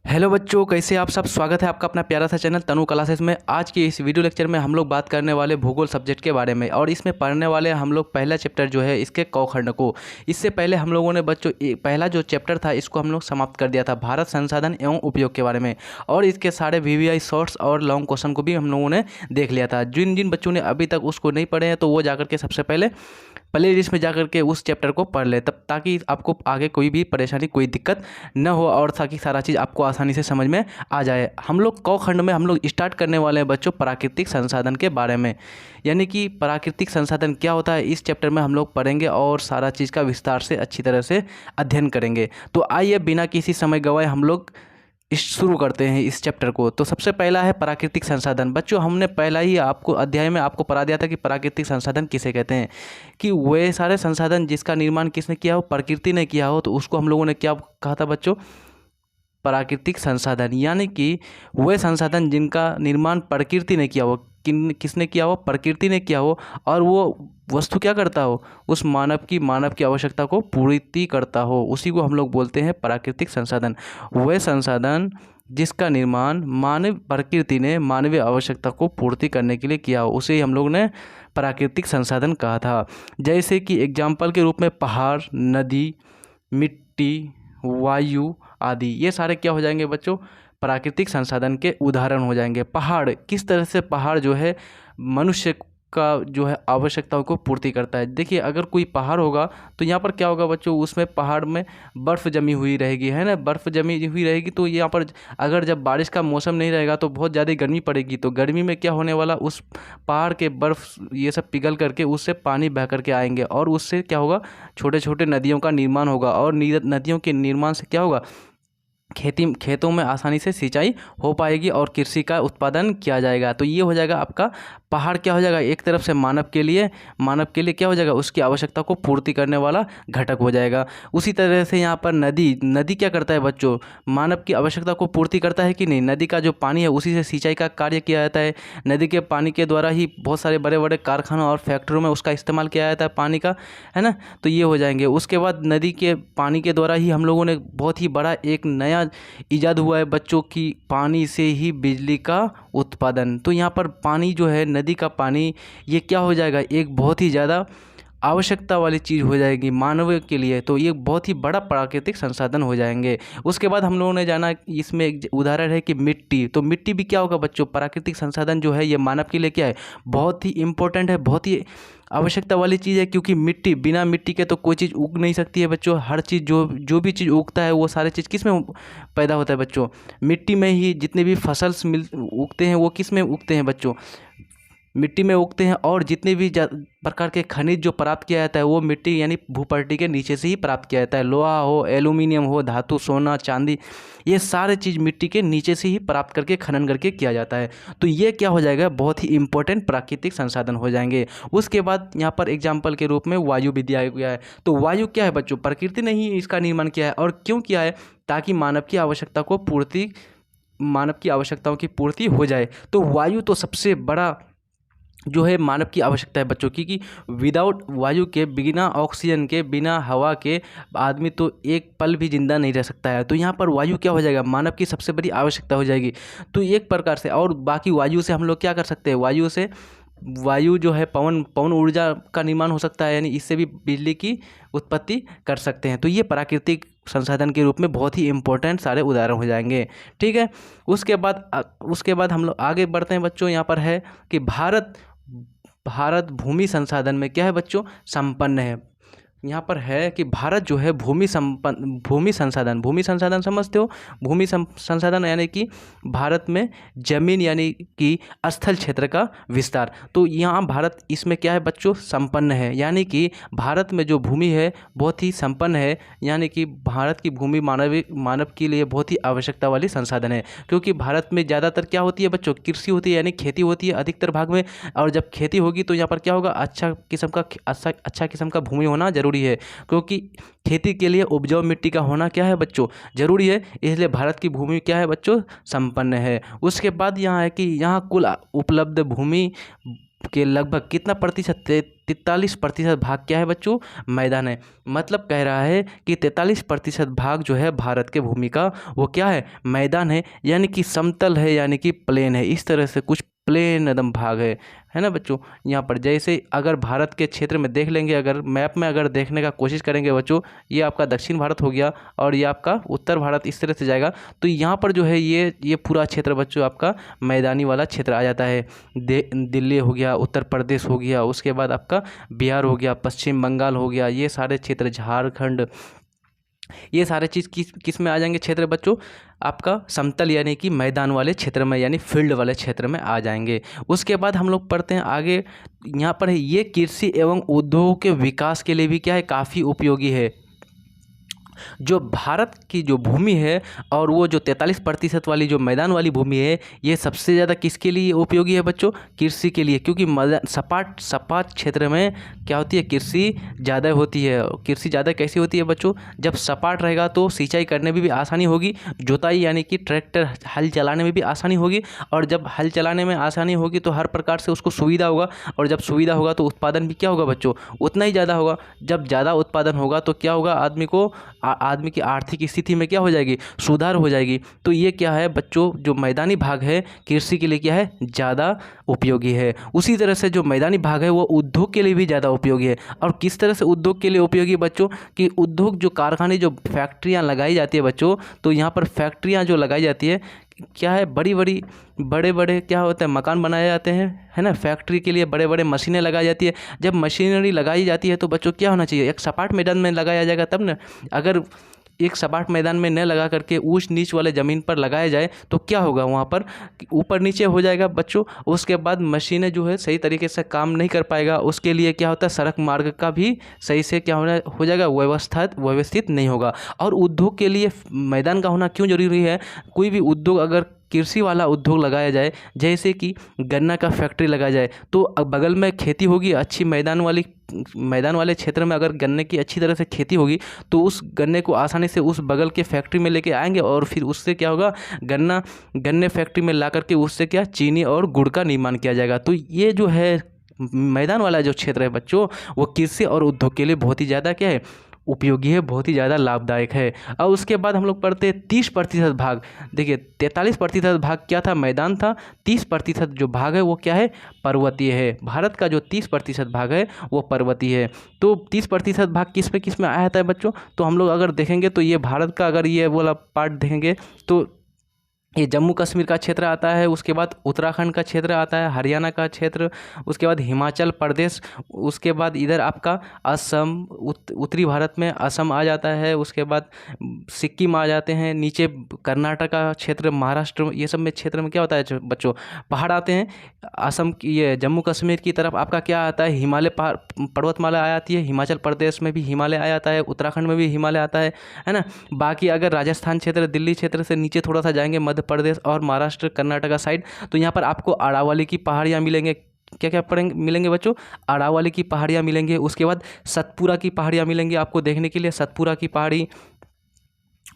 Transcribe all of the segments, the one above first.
Hello बच्चों, कैसे आप सब। स्वागत है आपका अपना प्यारा सा चैनल तनु क्लासेस में। आज की इस वीडियो लेक्चर में हम लोग बात करने वाले भूगोल सब्जेक्ट के बारे में, और इसमें पढ़ने वाले हम लोग पहला चैप्टर जो है इसके क खंड को। इससे पहले हम लोगों ने बच्चों पहला जो चैप्टर था इसको हम लोग समाप्त कर दिया था, भारत संसाधन एवं उपयोग के बारे में, और इसके सारे वीवीआई शॉर्ट्स और लॉन्ग क्वेश्चन को भी हम लोगों ने देख लिया था। जिन जिन बच्चों ने अभी तक उसको नहीं पढ़े हैं तो वो जाकर के सबसे पहले प्ले लिस्ट में जाकर के उस चैप्टर को पढ़ ले, तब ताकि आपको आगे कोई भी परेशानी कोई दिक्कत न हो, और ताकि सारा चीज़ आपको आसानी से समझ में आ जाए। हम लोग क खंड में हम लोग स्टार्ट करने वाले हैं बच्चों प्राकृतिक संसाधन के बारे में, यानी कि प्राकृतिक संसाधन क्या होता है इस चैप्टर में हम लोग पढ़ेंगे और सारा चीज़ का विस्तार से अच्छी तरह से अध्ययन करेंगे। तो आइए बिना किसी समय गवाए हम लोग शुरू करते हैं इस चैप्टर को। तो सबसे पहला है प्राकृतिक संसाधन। बच्चों हमने पहला ही आपको अध्याय में आपको पढ़ा दिया था कि प्राकृतिक संसाधन किसे कहते हैं, कि वे सारे संसाधन जिसका निर्माण किसने किया हो, प्रकृति ने किया हो, तो उसको हम लोगों ने क्या कहा था बच्चों, प्राकृतिक संसाधन। यानी कि वे संसाधन जिनका निर्माण प्रकृति ने किया हो, किसने किया हो, प्रकृति ने किया हो, और वो वस्तु क्या करता हो, उस मानव की आवश्यकता को पूर्ति करता हो, उसी को हम लोग बोलते हैं प्राकृतिक संसाधन। वह संसाधन जिसका निर्माण प्रकृति ने मानवीय आवश्यकता को पूर्ति करने के लिए किया हो, उसे हम लोग ने प्राकृतिक संसाधन कहा था। जैसे कि एग्जाम्पल के रूप में पहाड़, नदी, मिट्टी, वायु आदि, ये सारे क्या हो जाएंगे बच्चों, प्राकृतिक संसाधन के उदाहरण हो जाएंगे। पहाड़, किस तरह से पहाड़ जो है मनुष्य का जो है आवश्यकताओं को पूर्ति करता है। देखिए अगर कोई पहाड़ होगा तो यहाँ पर क्या होगा बच्चों, उसमें पहाड़ में बर्फ़ जमी हुई रहेगी, है ना, बर्फ़ जमी हुई रहेगी। तो यहाँ पर अगर जब बारिश का मौसम नहीं रहेगा तो बहुत ज़्यादा गर्मी पड़ेगी, तो गर्मी में क्या होने वाला, उस पहाड़ के बर्फ़ ये सब पिघल करके उससे पानी बह करके आएंगे, और उससे क्या होगा, छोटे छोटे नदियों का निर्माण होगा, और नदियों के निर्माण से क्या होगा, खेतों में आसानी से सिंचाई हो पाएगी और कृषि का उत्पादन किया जाएगा। तो ये हो जाएगा आपका पहाड़, क्या हो जाएगा, एक तरफ से मानव के लिए क्या हो जाएगा, उसकी आवश्यकता को पूर्ति करने वाला घटक हो जाएगा। उसी तरह से यहाँ पर नदी क्या करता है बच्चों, मानव की आवश्यकता को पूर्ति करता है कि नहीं। नदी का जो पानी है उसी से सिंचाई का कार्य किया जाता है। नदी के पानी के द्वारा ही बहुत सारे बड़े बड़े कारखानों और फैक्ट्रियों में उसका इस्तेमाल किया जाता है पानी का, है ना। तो ये हो जाएंगे। उसके बाद नदी के पानी के द्वारा ही हम लोगों ने बहुत ही बड़ा एक नया इजाद हुआ है बच्चों की, पानी से ही बिजली का उत्पादन। तो यहाँ पर पानी जो है, नदी का पानी, ये क्या हो जाएगा, एक बहुत ही ज़्यादा आवश्यकता वाली चीज़ हो जाएगी मानव के लिए। तो ये बहुत ही बड़ा प्राकृतिक संसाधन हो जाएंगे। उसके बाद हम लोगों ने जाना, इसमें एक उदाहरण है कि मिट्टी। तो मिट्टी भी क्या होगा बच्चों, प्राकृतिक संसाधन जो है ये मानव के लिए क्या है, बहुत ही इम्पोर्टेंट है, बहुत ही आवश्यकता वाली चीज़ है। क्योंकि बिना मिट्टी के तो कोई चीज़ उग नहीं सकती है बच्चों। हर चीज़ जो भी चीज़ उगता है वो सारी चीज़ किस में पैदा होता है बच्चों, मिट्टी में ही। जितने भी फसल्स उगते हैं वो किस में उगते हैं बच्चों, मिट्टी में उगते हैं। और जितने भी प्रकार के खनिज जो प्राप्त किया जाता है वो मिट्टी यानी भूपर्टी के नीचे से ही प्राप्त किया जाता है। लोहा हो, एल्यूमिनियम हो, धातु, सोना, चांदी, ये सारे चीज़ मिट्टी के नीचे से ही प्राप्त करके खनन करके किया जाता है। तो ये क्या हो जाएगा, बहुत ही इंपॉर्टेंट प्राकृतिक संसाधन हो जाएंगे। उसके बाद यहाँ पर एग्जाम्पल के रूप में वायु भी दिया गया है। तो वायु क्या है बच्चों, प्रकृति ने ही इसका निर्माण किया है। और क्यों किया है, ताकि मानव की आवश्यकताओं की पूर्ति हो जाए। तो वायु तो सबसे बड़ा जो है मानव की आवश्यकता है बच्चों की, कि विदाउट वायु के, बिना ऑक्सीजन के, बिना हवा के आदमी तो एक पल भी जिंदा नहीं रह सकता है। तो यहाँ पर वायु क्या हो जाएगा, मानव की सबसे बड़ी आवश्यकता हो जाएगी। तो एक प्रकार से, और बाकी वायु से हम लोग क्या कर सकते हैं, वायु जो है पवन ऊर्जा का निर्माण हो सकता है, यानी इससे भी बिजली की उत्पत्ति कर सकते हैं। तो ये प्राकृतिक संसाधन के रूप में बहुत ही इम्पोर्टेंट सारे उदाहरण हो जाएंगे, ठीक है। उसके बाद हम लोग आगे बढ़ते हैं बच्चों। यहाँ पर है कि भारत भूमि संसाधन में क्या है बच्चों, संपन्न है। यहाँ पर है कि भारत जो है भूमि संसाधन समझते हो, भूमि संसाधन यानी कि भारत में जमीन यानी कि स्थल क्षेत्र का विस्तार। तो यहाँ भारत इसमें क्या है बच्चों, संपन्न है। यानी कि भारत में जो भूमि है बहुत ही संपन्न है, यानी कि भारत की भूमि मानव के लिए बहुत ही आवश्यकता वाली संसाधन है। क्योंकि भारत में ज़्यादातर क्या होती है बच्चों, कृषि होती है, यानी खेती होती है अधिकतर भाग में। और जब खेती होगी तो यहाँ पर क्या होगा, अच्छा किस्म का भूमि होना जरूरी है। क्योंकि खेती के लिए उपजाऊ मिट्टी का होना क्या है बच्चों, जरूरी है। इसलिए भारत की भूमि क्या है बच्चों, संपन्न है। उसके बाद यहाँ है कि यहाँ कुल उपलब्ध भूमि के लगभग कितना प्रतिशत, 43% भाग क्या है बच्चों, मैदान है। मतलब कह रहा है कि 43% भाग जो है भारत के भूमि का वो क्या है, मैदान है, यानी कि समतल है, यानी कि प्लेन है। इस तरह से कुछ प्लेन एकदम भाग है ना बच्चों। यहाँ पर जैसे अगर भारत के क्षेत्र में देख लेंगे, अगर मैप में अगर देखने का कोशिश करेंगे बच्चों, ये आपका दक्षिण भारत हो गया और ये आपका उत्तर भारत, इस तरह से जाएगा। तो यहाँ पर जो है ये पूरा क्षेत्र बच्चों आपका मैदानी वाला क्षेत्र आ जाता है। दिल्ली हो गया, उत्तर प्रदेश हो गया, उसके बाद आपका बिहार हो गया, पश्चिम बंगाल हो गया, ये सारे क्षेत्र, झारखंड, ये सारे चीज़ किस में आ जाएंगे क्षेत्र बच्चों, आपका समतल यानी कि मैदान वाले क्षेत्र में, यानी फील्ड वाले क्षेत्र में आ जाएंगे। उसके बाद हम लोग पढ़ते हैं आगे, यहाँ पर है ये कृषि एवं उद्योग के विकास के लिए भी क्या है, काफ़ी उपयोगी है। जो भारत की जो भूमि है और वो जो 43% वाली जो मैदान वाली भूमि है, ये सबसे ज़्यादा किसके लिए उपयोगी है बच्चों, कृषि के लिए। क्योंकि सपाट क्षेत्र में क्या होती है, कृषि ज़्यादा होती है। कृषि ज़्यादा कैसी होती है बच्चों, जब सपाट रहेगा तो सिंचाई करने में भी आसानी होगी, जुताई यानी कि ट्रैक्टर हल चलाने में भी आसानी होगी, और जब हल चलाने में आसानी होगी तो हर प्रकार से उसको सुविधा होगा, और जब सुविधा होगा तो उत्पादन भी क्या होगा बच्चों, उतना ही ज़्यादा होगा। जब ज़्यादा उत्पादन होगा तो क्या होगा, आदमी की आर्थिक स्थिति में क्या हो जाएगी, सुधार हो जाएगी। तो ये क्या है बच्चों, जो मैदानी भाग है कृषि के लिए क्या है, ज़्यादा उपयोगी है। उसी तरह से जो मैदानी भाग है वो उद्योग के लिए भी ज़्यादा उपयोगी है। और किस तरह से उद्योग के लिए उपयोगी बच्चों, कि उद्योग जो कारखाने, जो फैक्ट्रियाँ लगाई जाती है बच्चों, तो यहाँ पर फैक्ट्रियाँ जो लगाई जाती है, क्या है, बड़े बड़े क्या होता है, मकान बनाए जाते हैं, है ना। फैक्ट्री के लिए बड़े बड़े मशीनें लगाई जाती है। जब मशीनरी लगाई जाती है तो बच्चों क्या होना चाहिए, एक सपाट मैदान में लगाया जाएगा तब ना। अगर एक सपाट मैदान में न लगा करके ऊंच नीच वाले ज़मीन पर लगाया जाए तो क्या होगा, वहाँ पर ऊपर नीचे हो जाएगा बच्चों। उसके बाद मशीनें जो है सही तरीके से काम नहीं कर पाएगा। उसके लिए क्या होता है, सड़क मार्ग का भी सही से क्या हो जाएगा, व्यवस्थित नहीं होगा। और उद्योग के लिए मैदान का होना क्यों जरूरी है, कोई भी उद्योग अगर कृषि वाला उद्योग लगाया जाए, जैसे कि गन्ना का फैक्ट्री लगाया जाए, तो बगल में खेती होगी अच्छी, मैदान वाले क्षेत्र में अगर गन्ने की अच्छी तरह से खेती होगी तो उस गन्ने को आसानी से उस बगल के फैक्ट्री में लेके आएंगे, और फिर उससे क्या होगा, गन्ने फैक्ट्री में ला करके उससे क्या, चीनी और गुड़ का निर्माण किया जाएगा। तो ये जो है मैदान वाला जो क्षेत्र है बच्चों, वो कृषि और उद्योग के लिए बहुत ही ज़्यादा क्या है, उपयोगी है, बहुत ही ज़्यादा लाभदायक है। और उसके बाद हम लोग पढ़ते हैं 30% भाग। देखिए 43% भाग क्या था, मैदान था। 30% जो भाग है वो क्या है, पर्वतीय है। भारत का जो 30% भाग है वो पर्वतीय है। तो 30% भाग किस में आया था बच्चों, तो हम लोग अगर देखेंगे तो ये भारत का अगर ये वाला पार्ट देखेंगे तो ये जम्मू कश्मीर का क्षेत्र आता है, उसके बाद उत्तराखंड का क्षेत्र आता है, हरियाणा का क्षेत्र, उसके बाद हिमाचल प्रदेश, उसके बाद इधर आपका असम, उत्तरी भारत में असम आ जाता है, उसके बाद सिक्किम आ जाते हैं, नीचे कर्नाटक का क्षेत्र, महाराष्ट्र, ये सब में क्षेत्र में क्या होता है बच्चों, पहाड़ आते हैं। असम की, ये जम्मू कश्मीर की तरफ आपका क्या आता है, हिमालय पर्वतमाला आ जाती है, हिमाचल प्रदेश में भी हिमालय आ जाता है, उत्तराखंड में भी हिमालय आता है ना। बाकी अगर राजस्थान क्षेत्र, दिल्ली क्षेत्र से नीचे थोड़ा सा जाएंगे, मध्य प्रदेश और महाराष्ट्र, कर्नाटका साइड, तो यहाँ पर आपको अरावली की पहाड़ियाँ मिलेंगे। क्या मिलेंगे बच्चों, अरावली की पहाड़ियाँ मिलेंगे। उसके बाद सतपुरा की पहाड़ियाँ मिलेंगी आपको देखने के लिए, सतपुरा की पहाड़ी।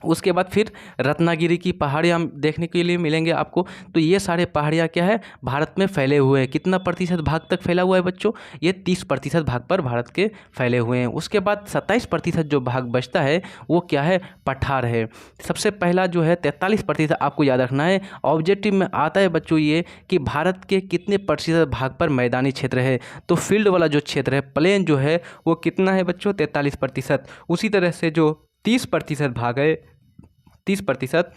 उसके बाद फिर रत्नागिरी की पहाड़ियाँ देखने के लिए मिलेंगे आपको। तो ये सारे पहाड़ियाँ क्या है, भारत में फैले हुए हैं। कितना प्रतिशत भाग तक फैला हुआ है बच्चों, ये 30% भाग पर भारत के फैले हुए हैं। उसके बाद 27% जो भाग बचता है वो क्या है, पठार है। सबसे पहला जो है 43% आपको याद रखना है। ऑब्जेक्टिव में आता है बच्चों ये कि भारत के कितने प्रतिशत भाग पर मैदानी क्षेत्र है, तो फील्ड वाला जो क्षेत्र है, प्लेन जो है, वो कितना है बच्चों, 43%। उसी तरह से जो 30% भाग है, 30%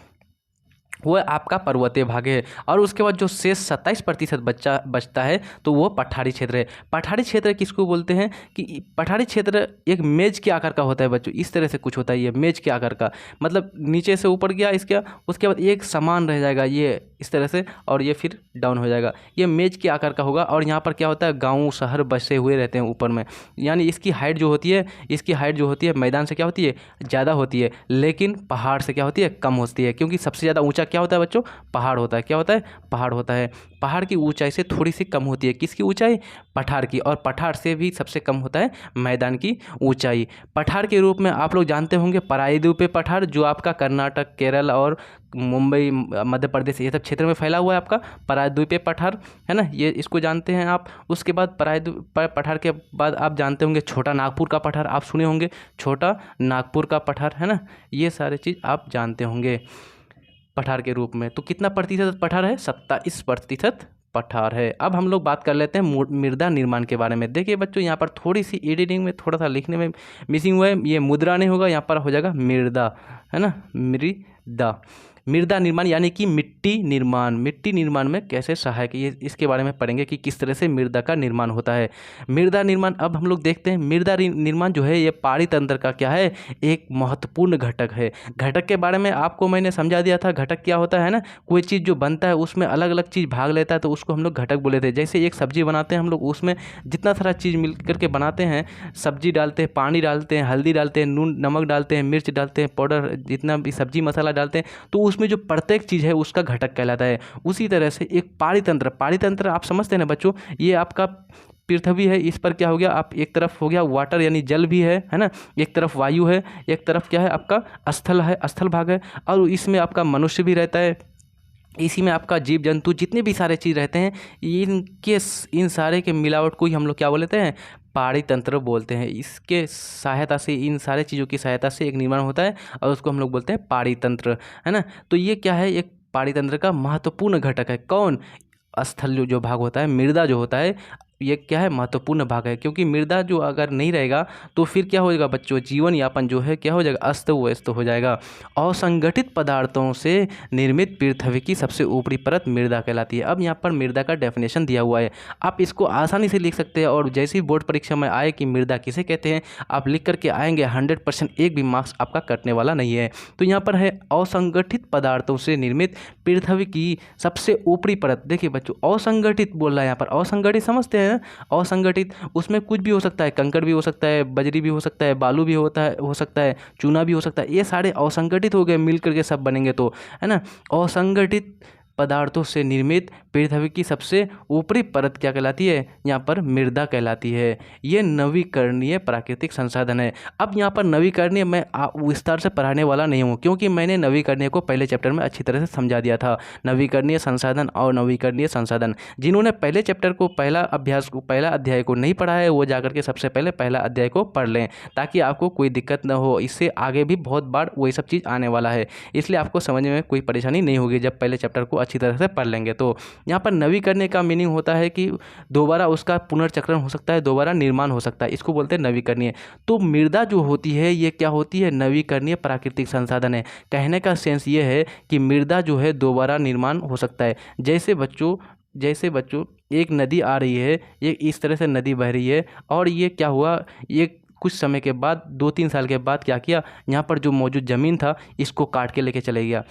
वो आपका पर्वतीय भाग है। और उसके बाद जो शेष 27% बचता है तो वो पठारी क्षेत्र है। पठारी क्षेत्र किसको बोलते हैं, कि पठारी क्षेत्र एक मेज के आकार का होता है बच्चों, इस तरह से कुछ होता है ये मेज के आकार का, मतलब नीचे से ऊपर गया इसका, उसके बाद एक समान रह जाएगा ये इस तरह से, और ये फिर डाउन हो जाएगा, ये मेज के आकार का होगा। और यहाँ पर क्या होता है, गाँव शहर बसे हुए रहते हैं ऊपर में, यानी इसकी हाइट जो होती है मैदान से क्या होती है, ज़्यादा होती है, लेकिन पहाड़ से क्या होती है, कम होती है। क्योंकि सबसे ज़्यादा ऊँचा क्या होता है बच्चों? पहाड़ होता है। क्या होता है? पहाड़ होता है। पहाड़ की ऊंचाई से थोड़ी सी कम होती है। किसकी ऊंचाई? पठार की। और पठार से भी सबसे कम होता है मैदान की ऊंचाई। पठार के रूप में आप लोग जानते होंगे प्रायद्वीपीय पठार, जो आपका कर्नाटक, केरल और मुंबई, मध्य प्रदेश, ये सब क्षेत्र में फैला हुआ है आपका प्रायद्वीपीय पठार, है ना, ये इसको जानते हैं आप। उसके बाद पठार के बाद आप जानते होंगे छोटा नागपुर का पठार, आप सुने होंगे छोटा नागपुर का पठार, है ना। ये सारे चीज़ आप जानते होंगे पठार के रूप में। तो कितना प्रतिशत पठार है? 27% पठार है। अब हम लोग बात कर लेते हैं मृदा निर्माण के बारे में। देखिए बच्चों, यहाँ पर थोड़ी सी एडिटिंग में थोड़ा सा लिखने में मिसिंग हुआ है। ये मुद्रा नहीं होगा, यहाँ पर हो जाएगा मृदा, है ना, मृदा। मृदा निर्माण यानी कि मिट्टी निर्माण। मिट्टी निर्माण में कैसे सहायक, ये इसके बारे में पढ़ेंगे कि किस तरह से मृदा का निर्माण होता है। मृदा निर्माण अब हम लोग देखते हैं। मृदा निर्माण जो है ये पाड़ी तंत्र का क्या है? एक महत्वपूर्ण घटक है। घटक के बारे में आपको मैंने समझा दिया था। घटक क्या होता है ना, कोई चीज़ जो बनता है उसमें अलग अलग चीज़ भाग लेता है तो उसको हम लोग घटक बोले थे। जैसे एक सब्जी बनाते हैं हम लोग, उसमें जितना सारा चीज़ मिल करके बनाते हैं, सब्जी डालते हैं, पानी डालते हैं, हल्दी डालते हैं, नून नमक डालते हैं, मिर्च डालते हैं, पाउडर, जितना भी सब्जी मसाला डालते हैं, तो उसमें जो प्रत्येक चीज़ है उसका घटक कहलाता है। उसी तरह से एक पाड़ीतंत्र आप समझते हैं ना बच्चों, ये आपका पृथ्वी है, इस पर क्या हो गया, आप एक तरफ हो गया वाटर यानी जल भी है ना, एक तरफ वायु है, एक तरफ क्या है आपका स्थल है, स्थल भाग है, और इसमें आपका मनुष्य भी रहता है, इसी में आपका जीव जंतु जितने भी सारे चीज़ रहते हैं, इन सारे के मिलावट को ही हम लोग क्या बोलते हैं? पाड़ी तंत्र बोलते हैं। इसके सहायता से, इन सारे चीज़ों की सहायता से एक निर्माण होता है और उसको हम लोग बोलते हैं पाड़ी तंत्र, है ना। तो ये क्या है? एक पाड़ी तंत्र का महत्वपूर्ण घटक है। कौन? स्थल जो भाग होता है, मृदा जो होता है, ये क्या है? महत्वपूर्ण भाग है। क्योंकि मृदा जो अगर नहीं रहेगा तो फिर क्या होएगा बच्चों? जीवन यापन जो है क्या हो जाएगा? अस्त व्यस्त हो जाएगा। असंगठित पदार्थों से निर्मित पृथ्वी की सबसे ऊपरी परत मृदा कहलाती है। अब यहाँ पर मृदा का डेफिनेशन दिया हुआ है, आप इसको आसानी से लिख सकते हैं। और जैसे ही बोर्ड परीक्षा में आए कि मृदा किसे कहते हैं, आप लिख करके आएंगे, 100% एक भी मार्क्स आपका कटने वाला नहीं है। तो यहाँ पर है असंगठित पदार्थों से निर्मित पृथ्वी की सबसे ऊपरी परत। देखिए बच्चों, असंगठित बोल रहा है यहाँ पर। असंगठित समझते हैं? असंगठित, उसमें कुछ भी हो सकता है, कंकड़ भी हो सकता है, बजरी भी हो सकता है, बालू भी हो सकता है, चूना भी हो सकता है। ये सारे असंगठित हो गए, मिल करके सब बनेंगे तो, है ना। असंगठित पदार्थों से निर्मित पृथ्वी की सबसे ऊपरी परत क्या कहलाती है? यहाँ पर मृदा कहलाती है। ये नवीकरणीय प्राकृतिक संसाधन है। अब यहाँ पर नवीकरणीय मैं विस्तार से पढ़ाने वाला नहीं हूँ, क्योंकि मैंने नवीकरणीय को पहले चैप्टर में अच्छी तरह से समझा दिया था। नवीकरणीय संसाधन और नवीकरणीय संसाधन, जिन्होंने पहले चैप्टर को, पहला अध्याय को नहीं पढ़ा है, वो जाकर के सबसे पहले पहला अध्याय को पढ़ लें, ताकि आपको कोई दिक्कत न हो। इससे आगे भी बहुत बार वही सब चीज़ आने वाला है, इसलिए आपको समझने में कोई परेशानी नहीं होगी जब पहले चैप्टर को अच्छी तरह से पढ़ लेंगे। तो यहाँ पर नवीकरण का मीनिंग होता है कि दोबारा उसका पुनर्चक्रण हो सकता है, दोबारा निर्माण हो सकता है, इसको बोलते हैं नवीकरणीय। तो मृदा जो होती है ये क्या होती है? नवीकरणीय प्राकृतिक संसाधन है। कहने का सेंस ये है कि मृदा जो है दोबारा निर्माण हो सकता है। जैसे बच्चों एक नदी आ रही है, ये इस तरह से नदी बह रही है, और ये क्या हुआ, ये कुछ समय के बाद 2-3 साल के बाद क्या किया, यहाँ पर जो मौजूद ज़मीन था इसको काट के लेके चले गया।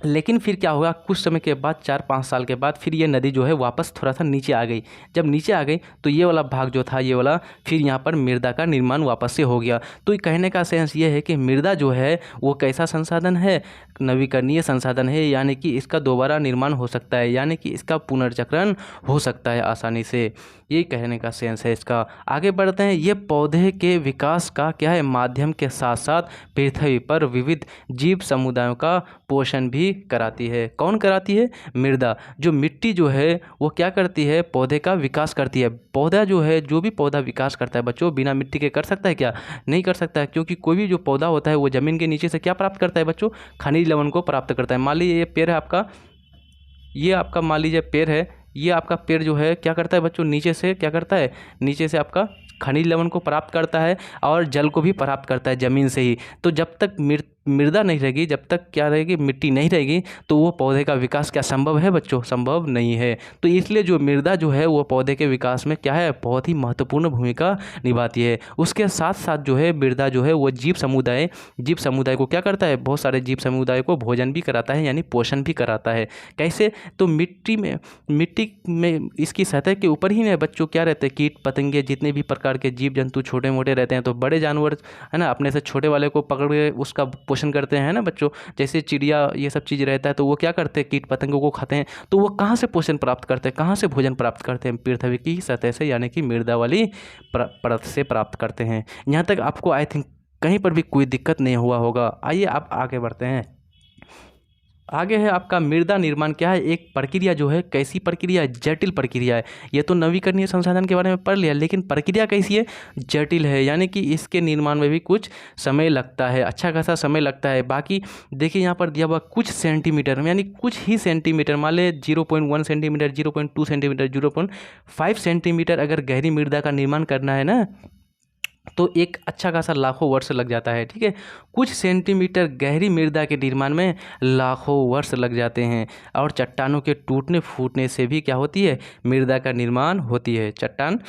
लेकिन फिर क्या होगा, कुछ समय के बाद 4-5 साल के बाद फिर ये नदी जो है वापस थोड़ा सा नीचे आ गई। जब नीचे आ गई तो ये वाला भाग जो था, ये वाला, फिर यहाँ पर मृदा का निर्माण वापस से हो गया। तो कहने का सेंस ये है कि मृदा जो है वो कैसा संसाधन है? नवीकरणीय संसाधन है, यानी कि इसका दोबारा निर्माण हो सकता है, यानी कि इसका पुनर्चक्रण हो सकता है आसानी से। यही कहने का सेंस है इसका। आगे बढ़ते हैं। ये पौधे के विकास का क्या है? माध्यम के साथ साथ पृथ्वी पर विविध जीव समुदायों का पोषण भी कराती है। कौन कराती है? मृदा। जो मिट्टी जो है वो क्या करती है? पौधे का विकास करती है। पौधा जो है, जो भी पौधा विकास करता है बच्चों, बिना मिट्टी के कर सकता है क्या? नहीं कर सकता है, क्योंकि कोई भी जो पौधा होता है वो ज़मीन के नीचे से क्या प्राप्त करता है बच्चों? खनिज लवण को प्राप्त करता है। मान लीजिए ये पेड़ है आपका, ये आपका मान लीजिए पेड़ है, ये आपका पेड़ जो है क्या करता है बच्चों? नीचे से क्या करता है? नीचे से आपका खनिज लवण को प्राप्त करता है और जल को भी प्राप्त करता है ज़मीन से ही। तो जब तक मृदा नहीं रहेगी, जब तक क्या रहेगी, मिट्टी नहीं रहेगी, तो वो पौधे का विकास क्या संभव है बच्चों? संभव नहीं है। तो इसलिए जो मृदा जो है वो पौधे के विकास में क्या है? बहुत ही महत्वपूर्ण भूमिका निभाती है। उसके साथ साथ जो है मृदा जो है वो जीव समुदाय को क्या करता है? बहुत सारे जीव समुदाय को भोजन भी कराता है, यानी पोषण भी कराता है। कैसे? तो मिट्टी में इसकी सतह के ऊपर ही ना बच्चों क्या रहते हैं? कीट पतंगे, जितने भी प्रकार के जीव जंतु छोटे मोटे रहते हैं। तो बड़े जानवर है ना, अपने से छोटे वाले को पकड़ के उसका पोषण करते हैं ना बच्चों। जैसे चिड़िया ये सब चीज़ रहता है तो वो क्या करते हैं, कीट पतंगों को खाते हैं। तो वो कहाँ से पोषण प्राप्त करते हैं, कहाँ से भोजन प्राप्त करते हैं, पृथ्वी की सतह से, यानी कि मृदा वाली परत से प्राप्त करते हैं। यहाँ तक आपको आई थिंक कहीं पर भी कोई दिक्कत नहीं हुआ होगा। आइए आप आगे बढ़ते हैं। आगे है आपका मृदा निर्माण क्या है, एक प्रक्रिया जो है, कैसी प्रक्रिया है, जटिल प्रक्रिया है। ये तो नवीकरणीय संसाधन के बारे में पढ़ लिया, लेकिन प्रक्रिया कैसी है, जटिल है, यानी कि इसके निर्माण में भी कुछ समय लगता है, अच्छा खासा समय लगता है। बाकी देखिए यहाँ पर दिया हुआ कुछ सेंटीमीटर में, यानी कुछ ही सेंटीमीटर, मान ले 0.1 सेंटीमीटर, 0.2 सेंटीमीटर, 0.5 सेंटीमीटर अगर गहरी मृदा का निर्माण करना है ना, तो एक अच्छा खासा लाखों वर्ष लग जाता है। ठीक है, कुछ सेंटीमीटर गहरी मृदा के निर्माण में लाखों वर्ष लग जाते हैं। और चट्टानों के टूटने फूटने से भी क्या होती है, मृदा का निर्माण होती है। चट्टान,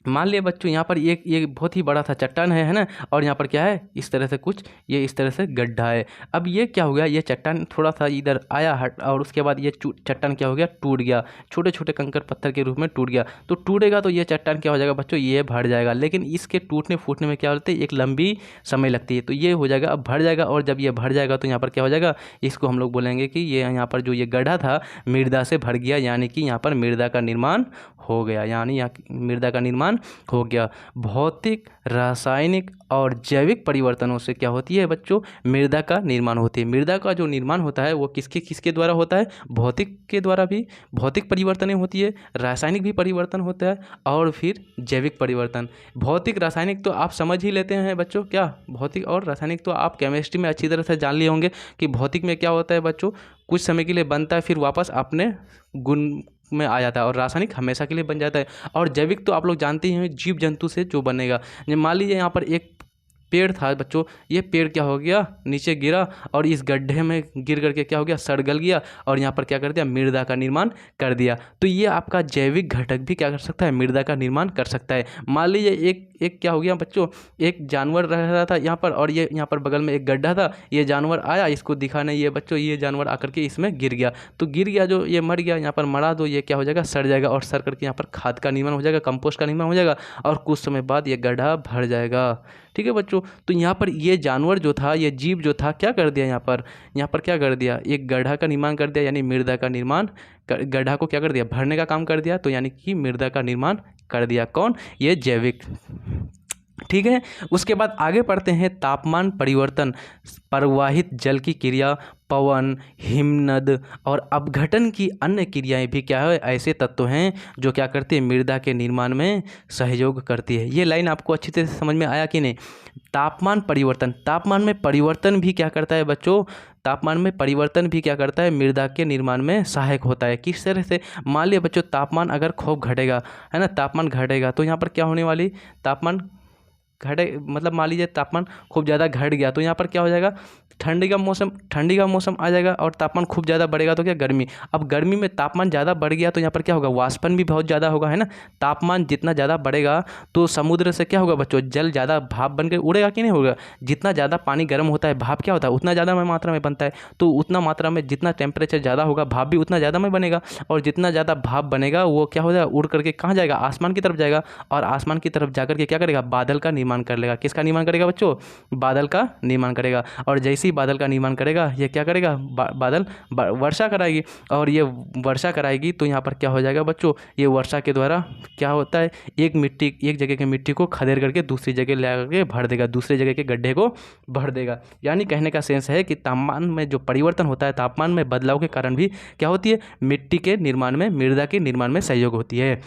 मान लिया बच्चों यहाँ पर ये बहुत ही बड़ा सा चट्टान है ना, और यहाँ पर क्या है, इस तरह से कुछ, ये इस तरह से गड्ढा है। अब ये क्या हो गया, ये चट्टान थोड़ा सा इधर आया हट, और उसके बाद ये चट्टान क्या हो गया, टूट गया, छोटे छोटे कंकड़ पत्थर के रूप में टूट गया। तो टूटेगा तो ये चट्टान क्या हो जाएगा बच्चों, ये भर जाएगा। लेकिन इसके टूटने फूटने में क्या होता है, एक लंबी समय लगती है। तो ये हो जाएगा, अब भर जाएगा, और जब ये भर जाएगा तो यहाँ पर क्या हो जाएगा, इसको हम लोग बोलेंगे कि ये यहाँ पर जो ये गड्ढा था मृदा से भर गया, यानी कि यहाँ पर मृदा का निर्माण हो गया, यानी यहाँ मृदा का निर्माण हो गया। भौतिक, रासायनिक और जैविक परिवर्तनों से क्या होती है बच्चों, मृदा का निर्माण होती है। मृदा का जो निर्माण होता है वो किसके किसके द्वारा होता है, भौतिक के द्वारा भी, भौतिक परिवर्तन होती है, रासायनिक भी परिवर्तन होता है, और फिर जैविक परिवर्तन। भौतिक रासायनिक तो आप समझ ही लेते हैं बच्चों, क्या भौतिक और रासायनिक तो आप केमिस्ट्री में अच्छी तरह से जान लिए होंगे कि भौतिक में क्या होता है बच्चों, कुछ समय के लिए बनता है फिर वापस अपने गुण में आ जाता है, और रासायनिक हमेशा के लिए बन जाता है। और जैविक तो आप लोग जानते ही हैं, जीव जंतु से जो बनेगा। मान लीजिए यहाँ पर एक पेड़ था बच्चों, ये पेड़ क्या हो गया, नीचे गिरा, और इस गड्ढे में गिर करके क्या हो गया, सड़ गल गया, और यहाँ पर क्या कर दिया, मृदा का निर्माण कर दिया। तो ये आपका जैविक घटक भी क्या कर सकता है, मृदा का निर्माण कर सकता है। मान लीजिए एक क्या हो गया बच्चों, एक जानवर रह रहा था यहाँ पर, और ये यहाँ पर बगल में एक गड्ढा था, ये जानवर आया, इसको दिखा नहीं, ये बच्चों ये जानवर आकर के इसमें गिर गया। तो गिर गया जो, ये मर गया, यहाँ पर मरा तो ये क्या हो जाएगा, सड़ जाएगा, और सड़ करके यहाँ पर खाद का निर्माण हो जाएगा, कंपोस्ट का निर्माण हो जाएगा, और कुछ समय बाद ये गड्ढा भर जाएगा। ठीक है बच्चों, तो यहाँ पर ये जानवर जो था, ये जीव जो था, क्या कर दिया, यहाँ पर क्या कर दिया, एक गड्ढा का निर्माण कर दिया, यानी मृदा का निर्माण, गड्ढा को क्या कर दिया, भरने का काम कर दिया। तो यानी कि मृदा का निर्माण कर दिया, कौन, ये जैविक। ठीक है, उसके बाद आगे पढ़ते हैं, तापमान परिवर्तन, प्रवाहित जल की क्रिया, पवन, हिमनद और अपघटन की अन्य क्रियाएं भी क्या है, ऐसे तत्व हैं जो क्या करती है, मृदा के निर्माण में सहयोग करती है। ये लाइन आपको अच्छी तरह से समझ में आया कि नहीं। तापमान परिवर्तन, तापमान में परिवर्तन भी क्या करता है बच्चों, तापमान में परिवर्तन भी क्या करता है, मृदा के निर्माण में सहायक होता है। किस तरह से, मान लिया बच्चों तापमान अगर खूब घटेगा, है ना, तापमान घटेगा तो यहाँ पर क्या होने वाली, तापमान घटे, मतलब मान लीजिए तापमान खूब ज़्यादा घट गया तो यहाँ पर क्या हो जाएगा, ठंडी का मौसम आ जाएगा, और तापमान खूब ज़्यादा बढ़ेगा तो क्या, गर्मी। अब गर्मी में तापमान ज़्यादा बढ़ गया तो यहाँ पर क्या होगा, वाष्पन भी बहुत ज़्यादा होगा, है ना। तापमान जितना ज़्यादा बढ़ेगा तो समुद्र से क्या होगा बच्चों, जल ज़्यादा भाप बन के उड़ेगा कि नहीं होगा। जितना ज़्यादा पानी गर्म होता है, भाप क्या होता है, उतना ज़्यादा मात्रा में बनता है। तो उतना मात्रा में जितना टेम्परेचर ज़्यादा होगा, भाप भी उतना ज़्यादा में बनेगा, और जितना ज़्यादा भाप बनेगा वो क्या हो जाएगा, उड़ करके कहाँ जाएगा, आसमान की तरफ जाएगा, और आसमान की तरफ जाकर के क्या करेगा, बादल का निर्माण कर लेगा। किसका निर्माण करेगा बच्चों, बादल का निर्माण करेगा। और जैसे ही बादल का निर्माण करेगा, ये क्या करेगा, बादल वर्षा कराएगी, और ये वर्षा कराएगी तो यहाँ पर क्या हो जाएगा बच्चों, ये वर्षा के द्वारा क्या होता है, एक जगह की मिट्टी को खदेड़ करके दूसरी जगह ले करके भर देगा, दूसरी जगह के गड्ढे को भर देगा। यानी कहने का सेंस है कि तापमान में जो परिवर्तन होता है, तापमान में बदलाव के कारण भी क्या होती है, मिट्टी के निर्माण में, मृदा के निर्माण में सहयोग होती है।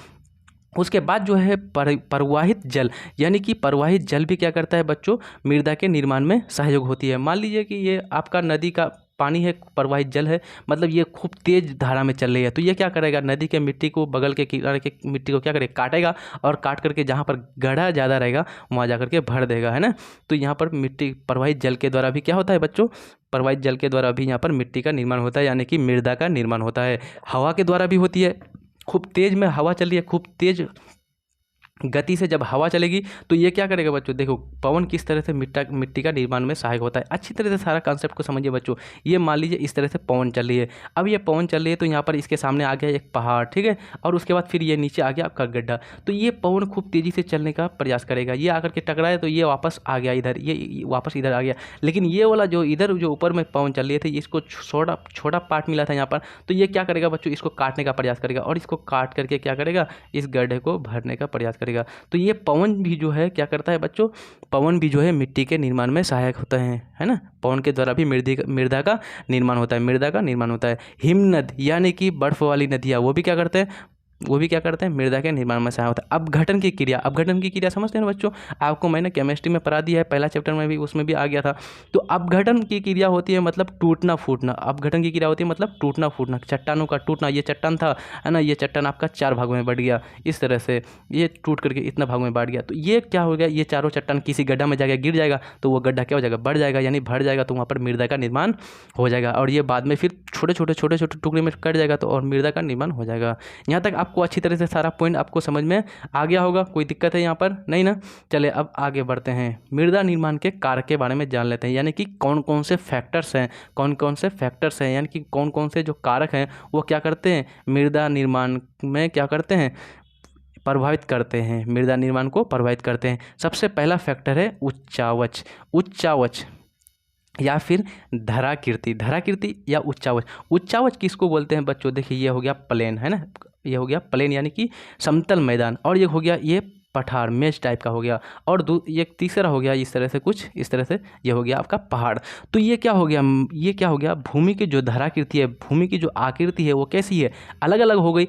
उसके बाद जो है प्रवाहित जल, यानी कि प्रवाहित जल भी क्या करता है बच्चों, मृदा के निर्माण में सहयोग होती है। मान लीजिए कि ये आपका नदी का पानी है, प्रवाहित जल है, मतलब ये खूब तेज धारा में चल रही है, तो ये क्या करेगा, नदी के मिट्टी को, बगल के किनारे के मिट्टी को क्या करेगा, काटेगा, और काट करके जहाँ पर गड्ढा ज़्यादा रहेगा वहाँ जा करके भर देगा, है ना। तो यहाँ पर मिट्टी प्रवाहित जल के द्वारा भी क्या होता है बच्चों, प्रवाहित जल के द्वारा भी यहाँ पर मिट्टी का निर्माण होता है, यानी कि मृदा का निर्माण होता है। हवा के द्वारा भी होती है, खूब तेज में हवा चल रही है, खूब तेज गति से जब हवा चलेगी तो ये क्या करेगा बच्चों, देखो पवन किस तरह से मिट्टी का निर्माण में सहायक होता है। अच्छी तरह से सारा कॉन्सेप्ट को समझिए बच्चों। ये मान लीजिए इस तरह से पवन चल रही है, अब ये पवन चल रही है तो यहाँ पर इसके सामने आ गया एक पहाड़, ठीक है, और उसके बाद फिर ये नीचे आ गया आपका गड्ढा। तो ये पवन खूब तेज़ी से चलने का प्रयास करेगा, ये आकर के टकराए तो ये वापस आ गया इधर, ये वापस इधर आ गया। लेकिन ये वाला जो इधर जो ऊपर में पवन चल रही थी, इसको छोटा छोटा पार्ट मिला था यहाँ पर, तो ये क्या करेगा बच्चों, इसको काटने का प्रयास करेगा और इसको काट करके क्या करेगा, इस गड्ढे को भरने का प्रयास करेगा। तो ये पवन भी जो है क्या करता है बच्चों, पवन भी जो है मिट्टी के निर्माण में सहायक होता है ना। पवन के द्वारा भी मृदा का निर्माण होता है, मृदा का निर्माण होता है। हिमनद यानी कि बर्फ वाली नदियाँ, वो भी क्या करते हैं, मृदा के निर्माण में सहायक होता है। अपघटन की क्रिया, अपघटन की क्रिया समझते हैं ना बच्चों, आपको मैंने केमिस्ट्री में पढ़ा दिया है, पहला चैप्टर में भी उसमें भी आ गया था। तो अपघटन की क्रिया होती है मतलब टूटना फूटना, अपघटन की क्रिया होती है मतलब टूटना फूटना, चट्टानों का टूटना। ये चट्टान था है ना, ये चट्टान आपका 4 भागों में बढ़ गया, इस तरह से ये टूट करके इतना भागों में बांट गया। तो ये क्या हो गया, ये चारों चट्टान किसी गड्ढा में जाकर गिर जाएगा तो वो गड्ढा क्या हो जाएगा, बढ़ जाएगा यानी भर जाएगा, तो वहाँ पर मृदा का निर्माण हो जाएगा और ये बाद में फिर छोटे छोटे टुकड़े में कट जाएगा तो और मृदा का निर्माण हो जाएगा। यहाँ तक आपको अच्छी तरह से पॉइंट आपको समझ में आ गया होगा, कोई दिक्कत है यहाँ पर नहीं ना। चलिए अब आगे बढ़ते हैं, मृदा निर्माण के कारक के बारे में जान लेते हैं, यानी कि कौन कौन से फैक्टर्स हैं, यानी कि कौन कौन से जो कारक हैं वो क्या करते हैं, मृदा निर्माण में क्या करते हैं, प्रभावित करते हैं, मृदा निर्माण को प्रभावित करते हैं। सबसे पहला फैक्टर है उच्चावच या फिर धराकृति या उच्चावच किसको बोलते हैं बच्चों, देखिए ये हो गया प्लेन है ना, ये हो गया प्लेन यानी कि समतल मैदान, और ये हो गया ये पठार मेज टाइप का हो गया, और ये तीसरा हो गया इस तरह से कुछ इस तरह से, ये हो गया आपका पहाड़। तो ये क्या हो गया, भूमि की जो धराकृति है, भूमि की जो आकृति है वो कैसी है, अलग अलग हो गई,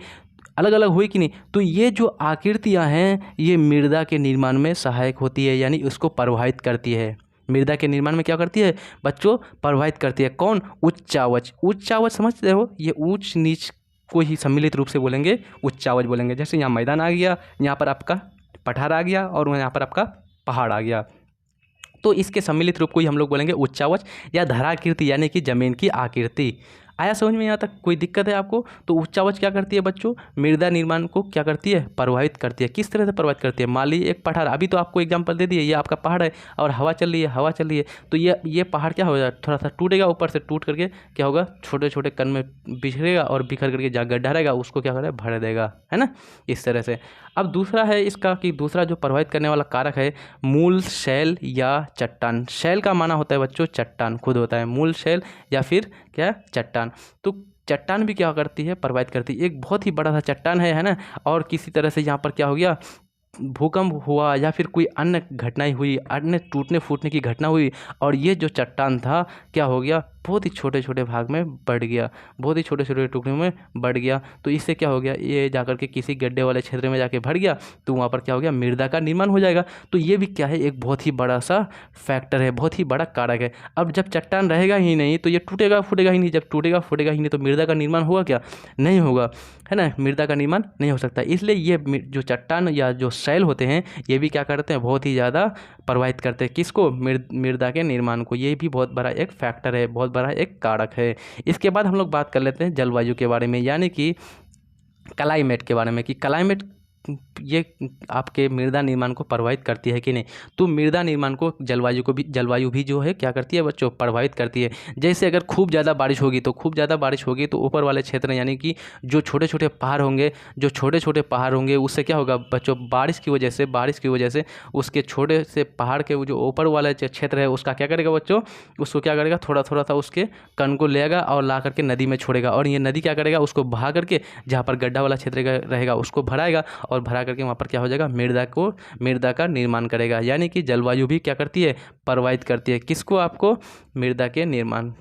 अलग अलग हुई कि नहीं। तो ये जो आकृतियाँ हैं ये मृदा के निर्माण में सहायक होती है, यानी उसको प्रभावित करती है, मृदा के निर्माण में क्या करती है बच्चों, प्रभावित करती है। कौन, उच्चावच समझते हो, ये ऊंच नीच को ही सम्मिलित रूप से बोलेंगे, उच्चावच बोलेंगे। जैसे यहाँ मैदान आ गया, यहाँ पर आपका पठार आ गया और यहाँ पर आपका पहाड़ आ गया, तो इसके सम्मिलित रूप को ही हम लोग बोलेंगे उच्चावच या धराकृति यानी कि जमीन की आकृति। आया समझ में, यहाँ तक कोई दिक्कत है आपको। तो उच्चावच क्या करती है बच्चों, मृदा निर्माण को क्या करती है, प्रभावित करती है। किस तरह से प्रभावित करती है, मान लीजिए एक पठार, अभी तो आपको एग्जांपल दे दिए, ये आपका पहाड़ है और हवा चल रही है, तो ये पहाड़ क्या होगा, थोड़ा सा टूटेगा, ऊपर से टूट करके क्या होगा, छोटे छोटे कण में बिखरेगा और बिखर करके जहाँ गड्ढा रहेगा उसको क्या करेगा, भर देगा, है ना, इस तरह से। अब दूसरा है इसका कि दूसरा जो प्रभावित करने वाला कारक है मूल शैल या चट्टान। शैल का माना होता है बच्चों चट्टान खुद होता है, मूल शैल या फिर क्या, चट्टान। तो चट्टान भी क्या करती है, प्रभावित करती है। एक बहुत ही बड़ा सा चट्टान है ना, और किसी तरह से यहाँ पर क्या हो गया, भूकंप हुआ या फिर कोई अन्य घटनाएं हुई, अन्य टूटने फूटने की घटना हुई, और ये जो चट्टान था क्या हो गया, बहुत ही छोटे छोटे भाग में बढ़ गया, बहुत ही छोटे छोटे टुकड़ों में बढ़ गया। तो इससे क्या हो गया, ये जाकर के किसी गड्ढे वाले क्षेत्र में जाके भर गया, तो वहाँ पर क्या हो गया, मृदा का निर्माण हो जाएगा। तो ये भी क्या है, एक बहुत ही बड़ा सा फैक्टर है, बहुत ही बड़ा कारक है। अब जब चट्टान रहेगा ही नहीं तो ये टूटेगा फूटेगा ही नहीं, जब टूटेगा फूटेगा ही नहीं तो मृदा का निर्माण होगा क्या, नहीं होगा, है ना, मृदा का निर्माण नहीं हो सकता। इसलिए ये जो चट्टान या जो शैल होते हैं ये भी क्या करते हैं, बहुत ही ज़्यादा प्रभावित करते हैं किसको, मृदा के निर्माण को। ये भी बहुत बड़ा एक फैक्टर है, बहुत बड़ा एक कारक है। इसके बाद हम लोग बात कर लेते हैं जलवायु के बारे में, यानी कि क्लाइमेट के बारे में, कि क्लाइमेट ये आपके मृदा निर्माण को प्रभावित करती है कि नहीं। तो मृदा निर्माण को जलवायु भी जो है क्या करती है बच्चों, प्रभावित करती है। जैसे अगर खूब ज़्यादा बारिश होगी तो ऊपर वाले क्षेत्र यानी कि जो छोटे छोटे पहाड़ होंगे उससे क्या होगा बच्चों, बारिश की वजह से उसके छोटे से पहाड़ के जो ऊपर वाला क्षेत्र है उसका क्या करेगा बच्चों, उसको क्या करेगा, थोड़ा थोड़ा सा उसके कण को लेगा और ला करके नदी में छोड़ेगा, और ये नदी क्या करेगा, उसको बहा करके जहाँ पर गड्ढा वाला क्षेत्र रहेगा उसको भराएगा, और भरा करके वहाँ पर क्या हो जाएगा, मृदा का निर्माण करेगा। यानी कि जलवायु भी क्या करती है, प्रभावित करती है किसको, आपको, मृदा के निर्माण।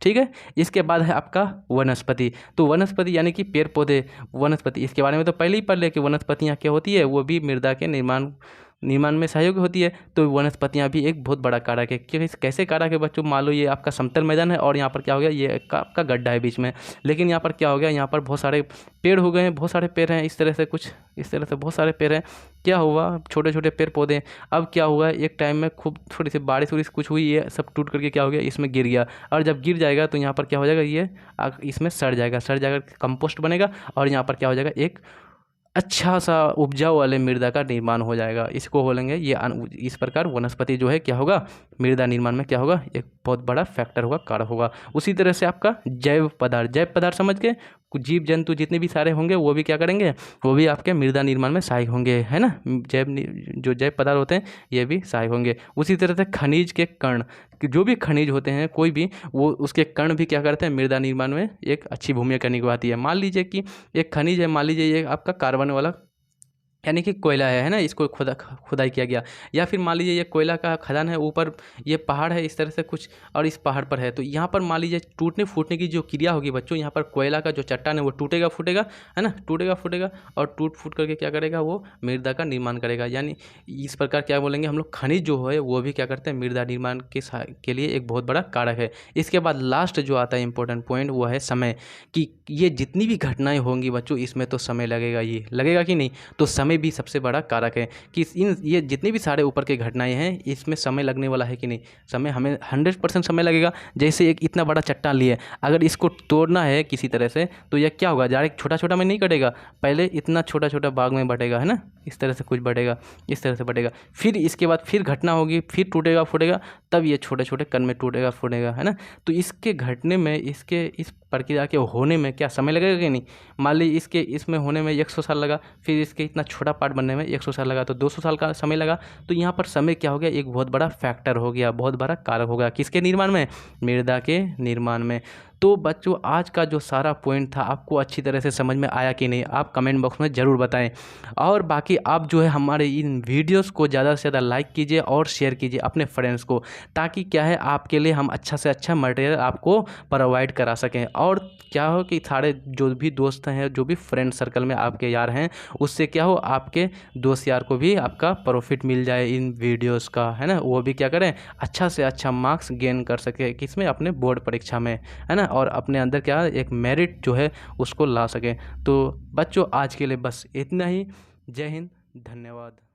ठीक है। इसके बाद है आपका वनस्पति। तो वनस्पति यानी कि पेड़ पौधे, वनस्पति, इसके बारे में तो पहले ही पढ़ ले कि वनस्पतियाँ क्या होती है, वो भी मृदा के निर्माण में सहयोगी होती है। तो वनस्पतियाँ भी एक बहुत बड़ा कारक है। कैसे कारक है बच्चों, मान लो ये आपका समतल मैदान है और यहाँ पर क्या हो गया, ये आपका गड्ढा है बीच में, लेकिन यहाँ पर क्या हो गया, यहाँ पर बहुत सारे पेड़ हो गए हैं, बहुत सारे पेड़ हैं, इस तरह से बहुत सारे पेड़ हैं। क्या हुआ, छोटे छोटे पेड़ पौधे, अब क्या हुआ, एक टाइम में खूब थोड़ी सी बारिश वारिश कुछ हुई, ये सब टूट करके क्या हो गया, इसमें गिर गया, और जब गिर जाएगा तो यहाँ पर क्या हो जाएगा, ये इसमें सड़ जाएगा, कंपोस्ट बनेगा, और यहाँ पर क्या हो जाएगा, एक अच्छा सा उपजाऊ वाले मृदा का निर्माण हो जाएगा। इसको बोलेंगे ये इस प्रकार वनस्पति जो है क्या होगा, मृदा निर्माण में क्या होगा, एक बहुत बड़ा फैक्टर होगा, कारक होगा। उसी तरह से आपका जैव पदार्थ समझ के कुछ जीव जंतु जितने भी सारे होंगे वो भी क्या करेंगे, वो भी आपके मृदा निर्माण में सहायक होंगे, है ना। जो जैव पदार्थ होते हैं ये भी सहायक होंगे। उसी तरह से खनिज के कण, कि जो भी खनिज होते हैं कोई भी, वो उसके कण भी क्या करते हैं, मृदा निर्माण में एक अच्छी भूमिका निभाती है। मान लीजिए कि एक खनिज है, मान लीजिए ये आपका कार्बन वाला यानी कि कोयला है ना, इसको खुदाई किया गया। या फिर मान लीजिए ये कोयला का खदान है, ऊपर ये पहाड़ है इस तरह से कुछ, और इस पहाड़ पर है, तो यहाँ पर मान लीजिए टूटने फूटने की जो क्रिया होगी बच्चों, यहाँ पर कोयला का जो चट्टान है वो टूटेगा फूटेगा, है ना, टूटेगा फूटेगा, और टूट फूट करके क्या करेगा, वो मृदा का निर्माण करेगा। यानी इस प्रकार क्या बोलेंगे हम लोग, खनिज जो है वो भी क्या करते हैं, मृदा निर्माण के लिए एक बहुत बड़ा कारक है। इसके बाद लास्ट जो आता है इंपॉर्टेंट पॉइंट, वो है समय, कि ये जितनी भी घटनाएं होंगी बच्चों, इसमें तो समय लगेगा, ये लगेगा कि नहीं, तो समय भी सबसे बड़ा कारक है कि ये जितने भी सारे ऊपर के घटनाएं हैं इसमें समय लगने वाला है कि नहीं, समय हमें 100% समय लगेगा। जैसे एक इतना बड़ा चट्टान लिए, अगर इसको तोड़ना है किसी तरह से, तो यह क्या होगा, डायरेक्ट छोटा छोटा में नहीं कटेगा, पहले इतना छोटा छोटा भाग में बटेगा, है ना, इस तरह से कुछ बढ़ेगा, इस तरह से बढ़ेगा, फिर इसके बाद फिर घटना होगी, फिर टूटेगा फूटेगा, तब ये छोटे छोटे कण में टूटेगा फूटेगा, है ना। तो इसके घटने में, इसके इस प्रक्रिया के होने में क्या समय लगेगा कि नहीं। मान ली इसके इसमें होने में 100 साल लगा, फिर इसके इतना छोटा पार्ट बनने में 100 साल लगा, तो 200 साल का समय लगा। तो यहाँ पर समय क्या हो गया, एक बहुत बड़ा फैक्टर हो गया, बहुत बड़ा कारक हो गया, किसके निर्माण में, मृदा के निर्माण में। तो बच्चों आज का जो सारा पॉइंट था आपको अच्छी तरह से समझ में आया कि नहीं, आप कमेंट बॉक्स में ज़रूर बताएं। और बाकी आप जो है हमारे इन वीडियोस को ज़्यादा से ज़्यादा लाइक कीजिए और शेयर कीजिए अपने फ्रेंड्स को, ताकि क्या है आपके लिए हम अच्छा से अच्छा मटेरियल आपको प्रोवाइड करा सकें। और क्या हो कि सारे जो भी दोस्त हैं, जो भी फ्रेंड सर्कल में आपके यार हैं, उससे क्या हो आपके दोस्त यार को भी आपका प्रॉफिट मिल जाए इन वीडियोस का, है ना, वो भी क्या करें, अच्छा से अच्छा मार्क्स गेन कर सके किसमें, अपने बोर्ड परीक्षा में, है ना, और अपने अंदर क्या एक मेरिट जो है उसको ला सकें। तो बच्चों आज के लिए बस इतना ही। जय हिंद, धन्यवाद।